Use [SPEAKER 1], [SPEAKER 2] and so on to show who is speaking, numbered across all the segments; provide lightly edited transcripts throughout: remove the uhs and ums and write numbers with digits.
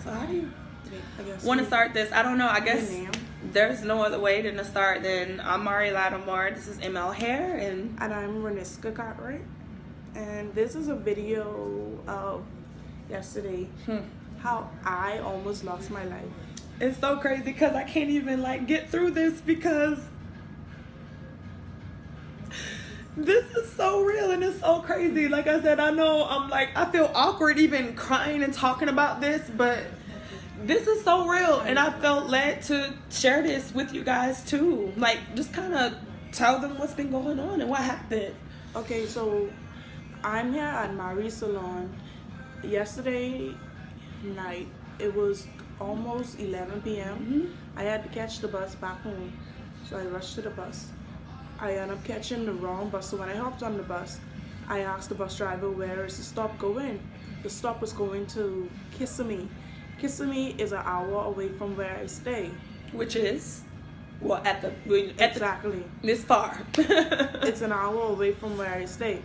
[SPEAKER 1] So how do you
[SPEAKER 2] I guess
[SPEAKER 1] want to start this? I don't know. I guess
[SPEAKER 2] name.
[SPEAKER 1] there's no other way than to start than I'm Mari Lattimore. This is ML Hair, and
[SPEAKER 2] I'm Reniska Cartwright. And this is a video of yesterday how I almost lost my life.
[SPEAKER 1] it's so crazy because I can't even like get through this because this is so real and it's so crazy. Like I said, I know I feel awkward even crying and talking about this, but this is so real and I felt led to share this with you guys too. Like, just kind of tell them what's been going on and what happened.
[SPEAKER 2] Okay, so I'm here at Mari's salon. Yesterday night, it was almost 11 p.m. I had to catch the bus back home, so I rushed to the bus. I ended up catching the wrong bus, so when I hopped on the bus, I asked the bus driver, where is the stop going? The stop was going to Kissimmee. Kissimmee is an hour away from where I stay.
[SPEAKER 1] Which is, well,
[SPEAKER 2] Exactly.
[SPEAKER 1] This far.
[SPEAKER 2] It's an hour away from where I stay.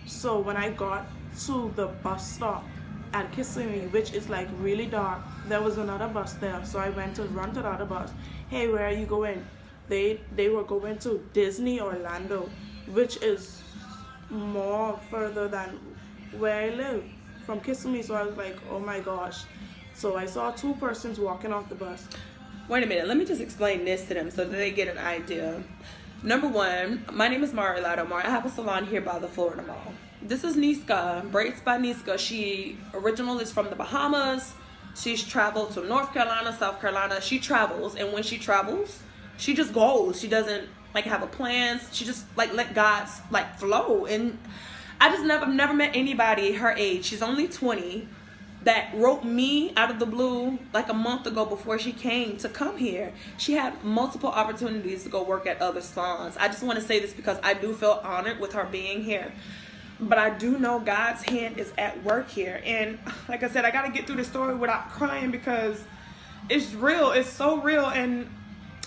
[SPEAKER 2] So when I got to the bus stop at Kissimmee, which is like really dark, there was another bus there. So I went to run to the other bus. Hey, where are you going? They were going to Disney Orlando, which is more further than where I live from Kissimmee. So I was like, oh my gosh. So I saw two persons walking off the bus.
[SPEAKER 1] Wait a minute, let me just explain this to them so that they get an idea. Number one, my name is Mari Lattimore. I have a salon here by the Florida Mall. This is Niska, Braids by Niska. She originally is from the Bahamas. She's traveled to North Carolina, South Carolina. She travels, and when she travels, she just goes. She doesn't like have a plan. She just like let God's like flow. And I just never met anybody her age. She's only 20. That wrote me out of the blue like a month ago before she came to come here. She had multiple opportunities to go work at other salons. I just want to say this because I do feel honored with her being here. But I do know God's hand is at work here. And like I said, I got to get through the story without crying because it's real. It's so real. And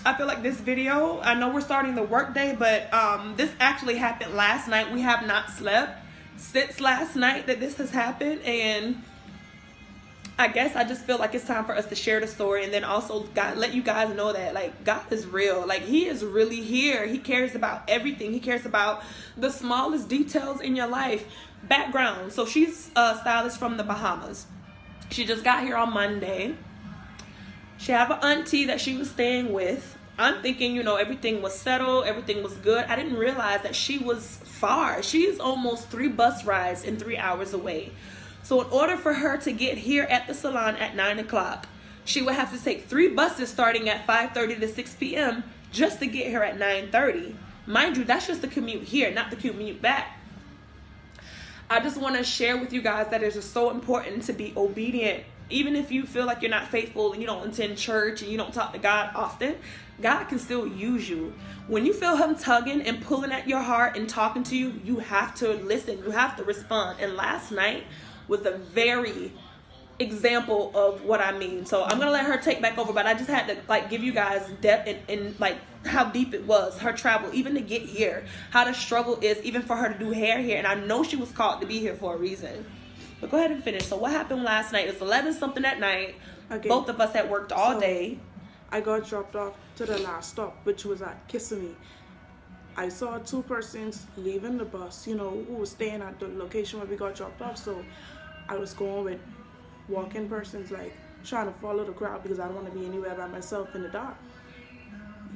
[SPEAKER 1] I feel like this video, I know we're starting the work day, but this actually happened last night. We have not slept since last night that this has happened. And I guess I just feel like it's time for us to share the story and then also let you guys know that like God is real. Like, he is really here. He cares about everything. He cares about the smallest details in your life. Background. So she's a stylist from the Bahamas. She just got here on Monday. She have an auntie that she was staying with. I'm thinking, everything was settled. Everything was good. I didn't realize that she was far. She's almost 3 bus rides and 3 hours away. So in order for her to get here at the salon at 9 o'clock, she would have to take 3 buses starting at 5:30 to 6 p.m. just to get here at 9:30. Mind you, that's just the commute here, not the commute back. I just want to share with you guys that it's just so important to be obedient. Even if you feel like you're not faithful and you don't attend church and you don't talk to God often, God can still use you. When you feel him tugging and pulling at your heart and talking to you, you have to listen. You have to respond. And last night was a very example of what I mean. So I'm gonna let her take back over, but I just had to like give you guys depth and like how deep it was, her travel even to get here, how the struggle is even for her to do hair here. And I know she was called to be here for a reason. But go ahead and finish. So what happened last night? It's 11 something at night. Okay. Both of us had worked all day.
[SPEAKER 2] I got dropped off to the last stop, which was at Kissimmee. I saw 2 persons leaving the bus, who was staying at the location where we got dropped off. So I was going with walking persons, like trying to follow the crowd because I don't want to be anywhere by myself in the dark.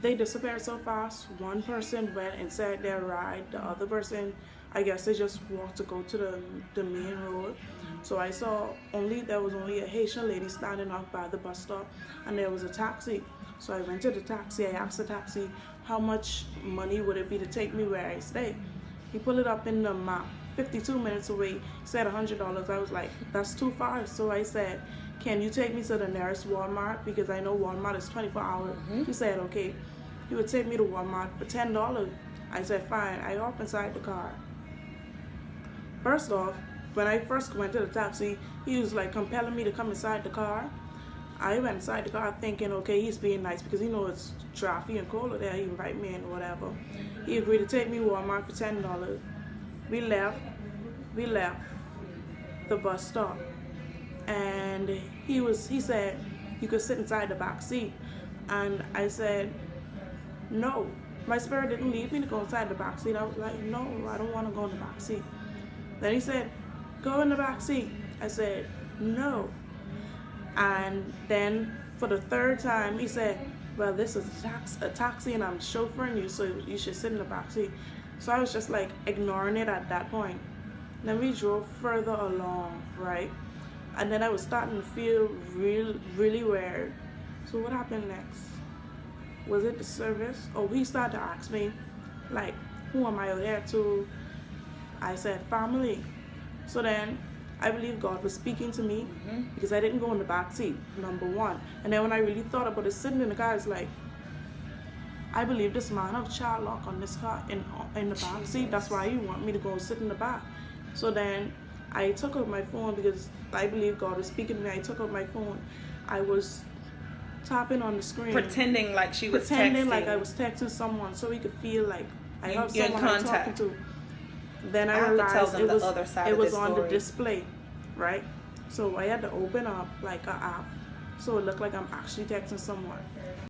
[SPEAKER 2] They disappeared so fast. One person went and sat their ride. The other person, I guess they just walked to go to the main road. So I saw there was only a Haitian lady standing off by the bus stop, and there was a taxi. So I went to the taxi. I asked the taxi, how much money would it be to take me where I stay? He pulled it up in the map, 52 minutes away. He said $100. I was like, that's too far. So I said, can you take me to the nearest Walmart? Because I know Walmart is 24 hours. He said, okay. He would take me to Walmart for $10. I said, fine. I hopped inside the car. First off, when I first went to the taxi, he was like compelling me to come inside the car. I went inside the car thinking, okay, he's being nice because it's traffic and cold there. He invite me in or whatever. He agreed to take me to Walmart for $10. We left the bus stop. and he said you could sit inside the back seat, and I said no. My spirit didn't lead me to go inside the back seat. I was like, no, I don't want to go in the back seat. Then he said, go in the back seat. I said, no. And then for the third time, he said, well, this is a taxi and I'm chauffeuring you, so you should sit in the back seat. So I was just like ignoring it at that point. Then we drove further along, right? And then I was starting to feel really weird. So what happened next? Was it the service? Oh, he started to ask me, like, who am I out here to? I said, family. So then I believe God was speaking to me because I didn't go in the back seat, number one. And then when I really thought about it, sitting in the car, it's like, I believe this man have child lock on this car in the back seat. That's why you want me to go sit in the back. So then I took out my phone because I believe God was speaking to me. I took out my phone. I was tapping on the screen,
[SPEAKER 1] pretending like she was
[SPEAKER 2] pretending
[SPEAKER 1] texting.
[SPEAKER 2] like I was texting someone, so we could feel like I have
[SPEAKER 1] You're in
[SPEAKER 2] someone I'm
[SPEAKER 1] contact.
[SPEAKER 2] talking to. Then I
[SPEAKER 1] have to tell
[SPEAKER 2] realized
[SPEAKER 1] them
[SPEAKER 2] it
[SPEAKER 1] the
[SPEAKER 2] was
[SPEAKER 1] other side
[SPEAKER 2] it
[SPEAKER 1] of
[SPEAKER 2] was
[SPEAKER 1] this
[SPEAKER 2] on the
[SPEAKER 1] story.
[SPEAKER 2] display, right? So I had to open up like an app, so it looked like I'm actually texting someone.